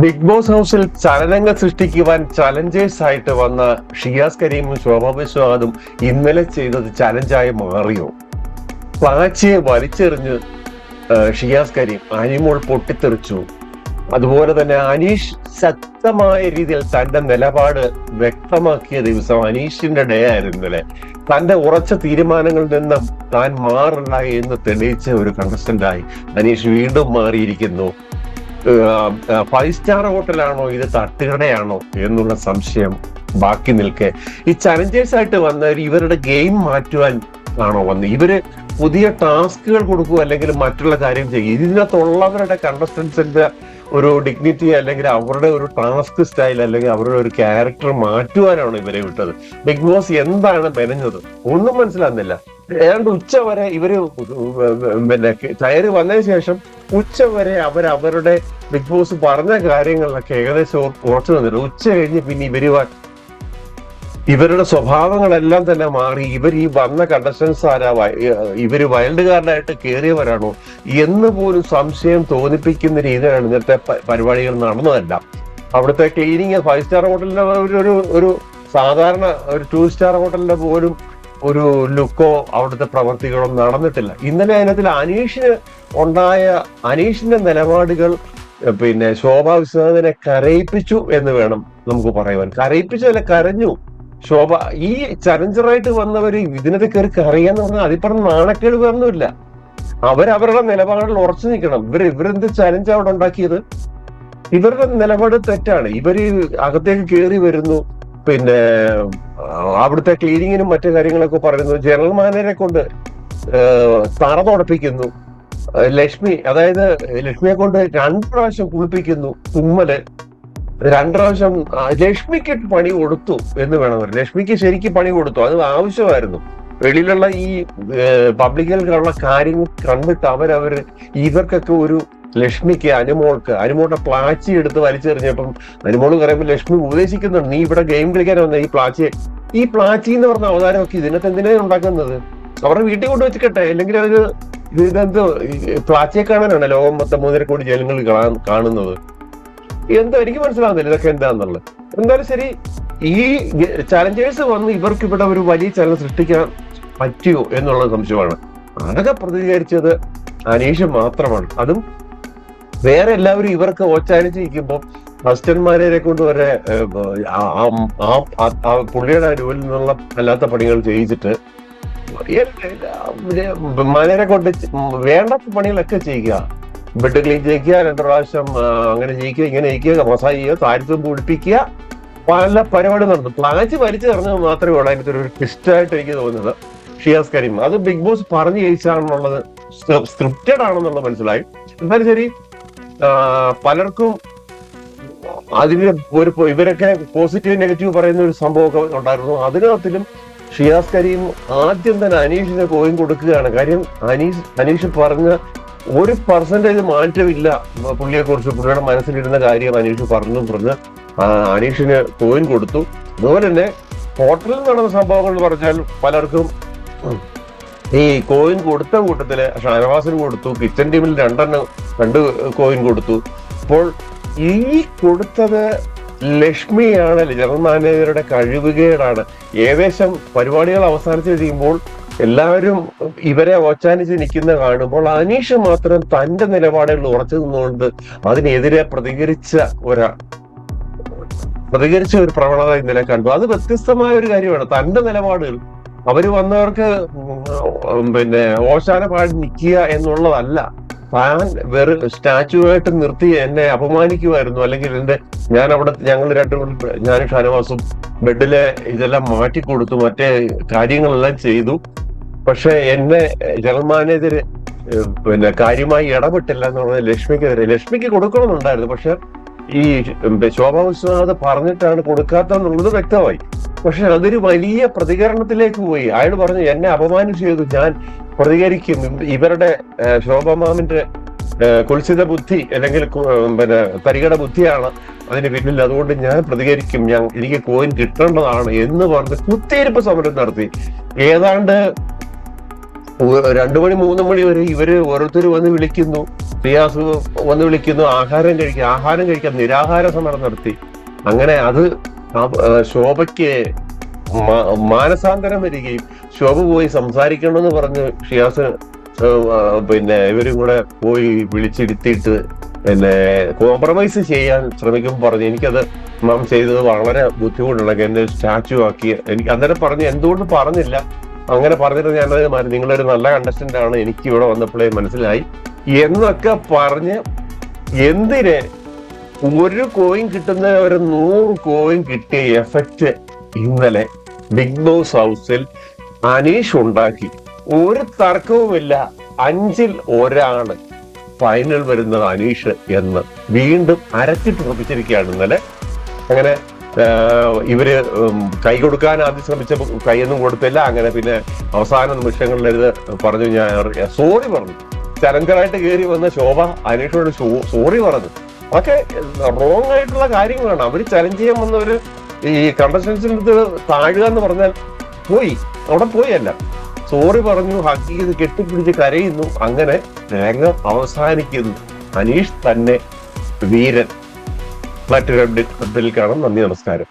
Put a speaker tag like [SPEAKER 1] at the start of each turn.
[SPEAKER 1] Big boss ഹൗസിൽ ചലനങ്ങൾ സൃഷ്ടിക്കുവാൻ Challengers ആയിട്ട് വന്ന ഷിയാസ് കരീമും ശോഭ വിശ്വനാഥും ഇന്നലെ ചെയ്തത് ചലഞ്ചായി മാറിയോ? പ്ലാച്ചിയെ വലിച്ചെറിഞ്ഞ് ഷിയാസ് കരീം, അനിമോൾ പൊട്ടിത്തെറിച്ചു. അതുപോലെ തന്നെ അനീഷ് ശക്തമായ രീതിയിൽ തന്റെ നിലപാട് വ്യക്തമാക്കിയ ദിവസം അനീഷിന്റെ ഡേ ആയിരുന്നു ഇന്നലെ. തന്റെ ഉറച്ച തീരുമാനങ്ങളിൽ നിന്നും താൻ മാറില്ല എന്ന് തെളിയിച്ച ഒരു കണ്ടസ്റ്റന്റായി അനീഷ് വീണ്ടും മാറിയിരിക്കുന്നു. 5 സ്റ്റാർ ഹോട്ടലാണോ ഇത് തട്ടുകടയാണോ എന്നുള്ള സംശയം ബാക്കി നിൽക്കെ ഈ ചലഞ്ചേഴ്സ് ആയിട്ട് വന്നവർ ഇവരുടെ ഗെയിം മാറ്റുവാൻ ആണോ വന്ന് ഇവര് പുതിയ ടാസ്കുകൾ കൊടുക്കുക അല്ലെങ്കിൽ മറ്റുള്ള കാര്യം ചെയ്യും? ഇതിനകത്തുള്ളവരുടെ കണ്ടസ്റ്റൻസിന്റെ ഒരു ഡിഗ്നിറ്റി അല്ലെങ്കിൽ അവരുടെ ഒരു ടാസ്ക് സ്റ്റൈൽ അല്ലെങ്കിൽ അവരുടെ ഒരു ക്യാരക്ടർ മാറ്റുവാനാണ് ഇവരെ വിട്ടത്. ബിഗ് ബോസ് എന്താണ് മെനഞ്ഞത് ഒന്നും മനസ്സിലാകുന്നില്ല. ഏതാണ്ട് ഉച്ച വരെ ഇവര് പിന്നെ കയറി വന്നതിന് ശേഷം ഉച്ച വരെ അവരുടെ ബിഗ് ബോസ് പറഞ്ഞ കാര്യങ്ങളിലൊക്കെ ഏകദേശം ഉറച്ചു നിന്നിട്ട് ഉച്ച കഴിഞ്ഞ് പിന്നെ ഇവരുടെ സ്വഭാവങ്ങളെല്ലാം തന്നെ മാറി. ഇവർ ഈ വന്ന കണ്ടസ്റ്റൻസ് ആരാ, ഇവര് വൈൽഡ് കാർഡായിട്ട് കയറിയവരാണോ എന്ന് പോലും സംശയം തോന്നിപ്പിക്കുന്ന രീതിയിലാണ് ഇന്നത്തെ പരിപാടികൾ നടന്നതല്ല. അവിടുത്തെ ക്ലീനിങ് 5 സ്റ്റാർ ഹോട്ടലിന്റെ ഒരു സാധാരണ ഒരു 2 സ്റ്റാർ ഹോട്ടലിന്റെ പോലും ഒരു ലുക്കോ അവിടുത്തെ പ്രവർത്തികളോ നടന്നിട്ടില്ല. ഇന്നലെ അതിനകത്തിൽ അനീഷിന്റെ നിലപാടുകൾ പിന്നെ ശോഭാ വിശ്വനാഥിനെ കരയിപ്പിച്ചു എന്ന് വേണം നമുക്ക് പറയുവാൻ. കരയിപ്പിച്ചതല്ല, കരഞ്ഞു. ശോഭ ഈ ചലഞ്ചറായിട്ട് വന്നവര് ഇതിനകത്ത് കയറി കറിയാന്ന് പറഞ്ഞാൽ അതിപ്പറഞ്ഞ നാണക്കേട് വേറൊന്നുമില്ല. അവരവരുടെ നിലപാടിൽ ഉറച്ചു നിൽക്കണം. ഇവരെന്ത് ചലഞ്ച് അവിടെ ഉണ്ടാക്കിയത്? ഇവരുടെ നിലപാട് തെറ്റാണ്. ഇവര് അകത്തേക്ക് കയറി വരുന്നു, പിന്നെ അവിടുത്തെ ക്ലീനിങ്ങിനും മറ്റു കാര്യങ്ങളൊക്കെ പറയുന്നു, ജനറൽ മാനേജറെ കൊണ്ട് തറ തുടപ്പിക്കുന്നു, അതായത് ലക്ഷ്മിയെ കൊണ്ട് 2 പ്രാവശ്യം കുളിപ്പിക്കുന്നു, തുമ്മല് 2 പ്രാവശ്യം. ലക്ഷ്മിക്ക് പണി കൊടുത്തു എന്ന് വേണം പറയാൻ. ലക്ഷ്മിക്ക് ശരിക്കും പണി കൊടുത്തു, അത് ആവശ്യമായിരുന്നു. വെളിയിലുള്ള ഈ പബ്ലിക്കിലുള്ള കാര്യങ്ങൾ കണ്ടിട്ട് ഇവർക്കൊക്കെ ഒരു ലക്ഷ്മിക്ക് അനുമോളുടെ പ്ലാച്ചി എടുത്ത് വലിച്ചെറിഞ്ഞപ്പം അനുമോള് പറയുമ്പോൾ ലക്ഷ്മി ഉപദേശിക്കുന്നുണ്ട്, നീ ഇവിടെ ഗെയിം കളിക്കാൻ വന്ന ഈ പ്ലാച്ചി എന്ന് പറഞ്ഞ അവതാരമൊക്കെ ഇതിനകത്ത് എന്തിനാണ് ഉണ്ടാക്കുന്നത്? അവരുടെ വീട്ടിൽ കൊണ്ട് വെച്ചിട്ടെ, അല്ലെങ്കിൽ ഇതെന്ത് പ്ലാച്ചിയെ കാണാനാണ് ലോകം മൊത്തം 3.5 കോടി ജനങ്ങൾ കാണുന്നത്? എന്താ എനിക്ക് മനസ്സിലാവുന്നില്ല ഇതൊക്കെ എന്താന്നുള്ളത്. എന്തായാലും ശരി, ഈ ചലഞ്ചേഴ്സ് വന്ന് ഇവർക്ക് ഇവിടെ ഒരു വലിയ ചലനം സൃഷ്ടിക്കാൻ പറ്റിയോ എന്നുള്ള സംശയമാണ്. ആകെ പ്രതികരിച്ചത് അനീഷ് മാത്രമാണ്. അതും വേറെ എല്ലാവരും ഇവർക്ക് ഓച്ചാനിച്ചിരിക്കുമ്പോൾ അസിസ്റ്റന്മാരെ കൊണ്ട് വരെ പുള്ളിയുടെ അരുവിൽ നിന്നുള്ള അല്ലാത്ത പണികൾ ചെയ്യിച്ചിട്ട് മനേരെ കൊണ്ട് വേണ്ടാത്ത പണികളൊക്കെ ചെയ്യുക. ബെഡ് ക്ലീൻ ചെയ്യിക്കുക, 2 പ്രാവശ്യം അങ്ങനെ ചെയ്യിക്കുക, ഇങ്ങനെ ചെയ്യിക്കുക, മസാജ് ചെയ്യുക, താരത്തും പിടിപ്പിക്കുക, പല പരിപാടി നടന്നു. പ്ലാച്ച് വലിച്ചു പറഞ്ഞത് മാത്രമേ ഉള്ളൂ അതിനകത്ത് ഒരു ട്വിസ്റ്റായിട്ട് എനിക്ക് തോന്നുന്നത്. ഷിയാസ് കരീം അത് ബിഗ് ബോസ് പറഞ്ഞു ജയിച്ചാണെന്നുള്ളത്, സ്ക്രിപ്റ്റഡ് ആണെന്നുള്ളത് മനസ്സിലായി. എന്തായാലും ശരി, പലർക്കും അതിന് ഇവരൊക്കെ പോസിറ്റീവ് നെഗറ്റീവ് പറയുന്ന ഒരു സംഭവമൊക്കെ ഉണ്ടായിരുന്നു. അതിനകത്തിലും ഷിയാസ് കരീം ആദ്യം തന്നെ അനീഷിന് കോയിൻ കൊടുക്കുകയാണ്. കാര്യം അനീഷ് പറഞ്ഞ 1% മാറ്റമില്ല പുള്ളിയെ കുറിച്ച്. പുള്ളിയുടെ മനസ്സിലിരുന്ന കാര്യം അനീഷ് പറഞ്ഞ് അനീഷിന് കോയിൻ കൊടുത്തു. അതുപോലെ തന്നെ ഹോട്ടലിൽ നടന്ന സംഭവങ്ങൾ പറഞ്ഞാൽ പലർക്കും ഈ കോയിൻ കൊടുത്ത കൂട്ടത്തില് ഷാനവാസിന് കൊടുത്തു, കിച്ചൺ ടീമിൽ 2 കോയിൻ കൊടുത്തു. അപ്പോൾ ഈ കൊടുത്തത് ലക്ഷ്മിയാണ്, ജനറൽ മാനേജറുടെ കഴിവുകേടാണ്. ഏകദേശം പരിപാടികൾ അവസാനിച്ച് കഴിയുമ്പോൾ എല്ലാവരും ഇവരെ ഓച്ചാനിച്ച് നിൽക്കുന്ന കാണുമ്പോൾ അനീഷ് മാത്രം തന്റെ നിലപാടുകളിൽ ഉറച്ചു നിന്നുകൊണ്ട് അതിനെതിരെ പ്രതികരിച്ച ഒരു പ്രവണത ഇന്നലെ കണ്ടു. അത് വ്യത്യസ്തമായ ഒരു കാര്യമാണ്. തന്റെ നിലപാടുകൾ അവര് വന്നവർക്ക് പിന്നെ ഓശാന പാടി നിൽക്കുക എന്നുള്ളതല്ല. താൻ സ്റ്റാച്യുവായിട്ട് നിർത്തി എന്നെ അപമാനിക്കുമായിരുന്നു, അല്ലെങ്കിൽ ഞങ്ങൾ ഞാനും ഷാനവാസും ബെഡിലെ ഇതെല്ലാം മാറ്റിക്കൊടുത്തു, മറ്റേ കാര്യങ്ങളെല്ലാം ചെയ്തു. പക്ഷെ എന്നെ ജനറൽ മാനേജർ പിന്നെ കാര്യമായി ഇടപെട്ടില്ല എന്നുള്ളത് ലക്ഷ്മിക്ക് കൊടുക്കണമെന്നുണ്ടായിരുന്നു. പക്ഷെ ഈ ശോഭാ വിശ്വനാഥ് പറഞ്ഞിട്ടാണ് കൊടുക്കാത്തെന്നുള്ളത് വ്യക്തമായി. പക്ഷെ അതൊരു വലിയ പ്രതികരണത്തിലേക്ക് പോയി. അയാൾ പറഞ്ഞു, എന്നെ അപമാനിച്ചു ചെയ്തു, ഞാൻ പ്രതികരിക്കും. ഇവരുടെ ശോഭമാമിന്റെ കുൽസിത ബുദ്ധി അല്ലെങ്കിൽ പിന്നെ തരികട ബുദ്ധിയാണ് അതിന് പിന്നിൽ, അതുകൊണ്ട് ഞാൻ പ്രതികരിക്കും, എനിക്ക് കോയിൻ കിട്ടേണ്ടതാണ് എന്ന് പറഞ്ഞ് കുത്തിയിരിപ്പ് സമരം നടത്തി. ഏതാണ്ട് 2 മണി 3 മണി വരെ ഇവര് ഓരോരുത്തർ വന്ന് വിളിക്കുന്നു, റിയാസ് വന്ന് വിളിക്കുന്നു, ആഹാരം കഴിക്കാൻ നിരാഹാര സമരം നടത്തി. അങ്ങനെ അത് ശോഭയ്ക്ക് മാനസാന്തരം വരികയും ശോഭ പോയി സംസാരിക്കണമെന്ന് പറഞ്ഞ് ഷിയാസ് പിന്നെ ഇവരും കൂടെ പോയി വിളിച്ചിരുത്തിയിട്ട് പിന്നെ കോംപ്രമൈസ് ചെയ്യാൻ ശ്രമിക്കുമ്പോൾ പറഞ്ഞു, എനിക്കത് മാം ചെയ്തത് വളരെ ബുദ്ധിമുട്ടുണ്ട്, എന്നെ സ്റ്റാച്യു ആക്കി. എനിക്ക് അന്നേരം പറഞ്ഞു, എന്തുകൊണ്ട് പറഞ്ഞില്ല, അങ്ങനെ പറഞ്ഞിട്ട് ഞാനത് മാറി, നിങ്ങളൊരു നല്ല കണ്ടസ്റ്റന്റ് ആണ്, എനിക്ക് ഇവിടെ വന്നപ്പോഴേ മനസ്സിലായി എന്നൊക്കെ പറഞ്ഞ് എന്തിന് 1 കോയിൻ കിട്ടുന്ന ഒരു 100 കോയിൻ കിട്ടിയ എഫക്റ്റ് ഇന്നലെ ബിഗ് ബോസ് ഹൗസിൽ അനീഷ് ഉണ്ടാക്കി. ഒരു തർക്കവുമില്ല, 5-ൽ 1 ഫൈനൽ വരുന്നത് അനീഷ് എന്ന് വീണ്ടും അരച്ചിട്ടുറപ്പിച്ചിരിക്കുകയാണ് ഇന്നലെ. അങ്ങനെ ഇവര് കൈ കൊടുക്കാൻ ആദ്യം ശ്രമിച്ചപ്പോൾ കൈയൊന്നും കൊടുത്തില്ല. അങ്ങനെ പിന്നെ അവസാന നിമിഷങ്ങളിൽ പറഞ്ഞു, ഞാൻ സോറി പറഞ്ഞു. ചലഞ്ചറായിട്ട് കയറി വന്ന ശോഭ അനീഷോട് സോറി പറഞ്ഞു. അതൊക്കെ റോങ് ആയിട്ടുള്ള കാര്യങ്ങളാണ്. അവര് ചലഞ്ച് ചെയ്യാൻ വന്നവര് ഈ കണ്ടസ്റ്റൻസിന്റെ അടുത്ത് താഴുക എന്ന് പറഞ്ഞാൽ അവിടെ പോയല്ല, സോറി പറഞ്ഞു, ഹഗ് ചെയ്ത് കെട്ടിപ്പിടിച്ച് കരയുന്നു. അങ്ങനെ രംഗം അവസാനിക്കുന്നു. അനീഷ് തന്നെ വീരൻ. മറ്റൊരു അപ്ഡേറ്റിൽ കാണാം. നന്ദി, നമസ്കാരം.